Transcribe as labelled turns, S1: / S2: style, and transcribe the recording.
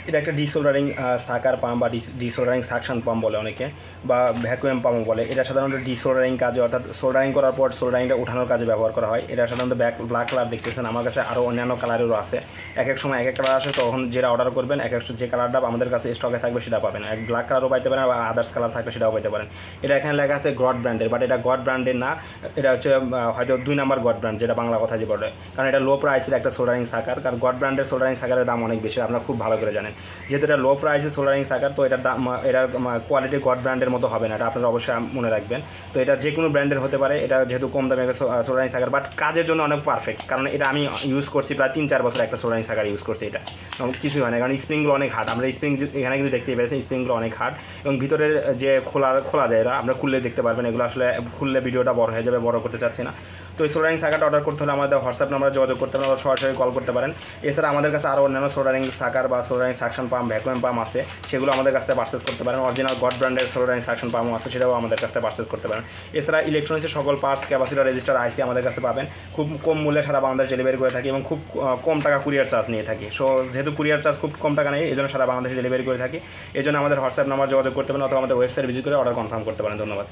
S1: এটা একটা ডিসোল্ডারিং সাকার পাম্প বা ডিসোল্ডারিং সাকশন পাম্প বলে অনেকে, বা ভ্যাকুয়াম পাম্প বলে। এটা সাধারণত ডিসোল্ডারিং কাজে, অর্থাৎ সোল্ডারিং করার পর সোল্ডারিংটা উঠানোর কাজে ব্যবহার করা হয়। এটা সাধারণত ব্ল্যাক কালার দেখতেছেন, আমার কাছে আরও অন্যান্য কালারেরও আছে। এক এক সময় এক এক কালার আসে, তখন যেটা অর্ডার করবেন এক এক যে কালারটা আমাদের কাছে স্টকে থাকবে সেটা পাবেন। এক ব্ল্যাক কালারও পাইতে পারেন, বা আদার্স কালার থাকবে সেটাও পাইতে পারেন। এটা এখানে লেখা আছে গড ব্র্যান্ডের, বাট এটা গড ব্র্যান্ডের না, এটা হচ্ছে হয়তো 2 নাম্বার গড ব্র্যান্ড, যেটা বাংলা কথা যে বলে, কারণ এটা লো প্রাইসের একটা সোল্ডারিং সাকার। কারণ গড ব্র্যান্ডের সোল্ডারিং সাকারের দাম অনেক বেশি, আপনারা খুব ভালো করে জানেন। যেহেতু এটা লো প্রাইসের সোল্ডারিং সাকার, তো এটার দাম, এটার কোয়ালিটি গড ব্র্যান্ডের মতো হবে না, এটা আপনারা অবশ্যই মনে রাখবেন। তো এটা যে কোনো ব্র্যান্ডের হতে পারে, এটা যেহেতু কম দামে একটা সোল্ডারিং সাকার, বাট কাজের জন্য অনেক পারফেক্ট। কারণ এটা আমি ইউজ করছি প্রায় 3-4 বছর, একটা সোল্ডারিং সাকার ইউজ করছি। এটা কিছুই হয় না, কারণ স্প্রিংগুলো অনেক হার্ড। আমরা স্প্রিং এখানে কিন্তু দেখতেই পেয়েছি, স্প্রিংগুলো অনেক হার্ড, এবং ভিতরের যে খোলা যায় এরা, আমরা খুললে দেখতে পারবেন। এগুলো আসলে খুললে ভিডিওটা বড় হয়ে যাবে, বড় করতে চাচ্ছি না। তো এই সোল্ডারিং সাকারটা অর্ডার করতে হলে আমাদের হোয়াটসঅ্যাপ নাম্বারে যোগাযোগ করতে পারেন, সরাসরি কল করতে পারেন। এছাড়া আমাদের কাছে আরও অন্যান্য সোল্ডারিং সাকার বা soldering suction pump, vacuum pump আছে, সেগুলো আমাদের কাছ থেকে পারচেস করতে পারেন। অরিজিনাল গড ব্র্যান্ডের সোল্ডারিং সাকশন পাম্প আছে, সেটাও আমাদের কাছ থেকে পারচেস করতে পারেন। এছাড়া ইলেকট্রনিক্সের সকল পার্টস, ক্যাপাসিটর, রেজিস্টার, আইসি আমাদের কাছে পাবেন। খুব কম মূল্যে সারা বাংলাদেশ ডেলিভারি করে থাকি, এবং খুব কম টাকা কুরিয়ার চার্জ নিয়ে থাকি। সো যেহেতু কুরিয়ার চার্জ খুব কম টাকা নেই, এই জন্য সারা বাংলাদেশে ডেলিভারি করে থাকি। এই জন্য আমাদের হোয়াটসঅ্যাপ নাম্বার যোগাযোগ করতে পারেন, অথবা আমাদের ওয়েবসাইট ভিজিট করে অর্ডার কনফার্ম করতে পারেন। ধন্যবাদ।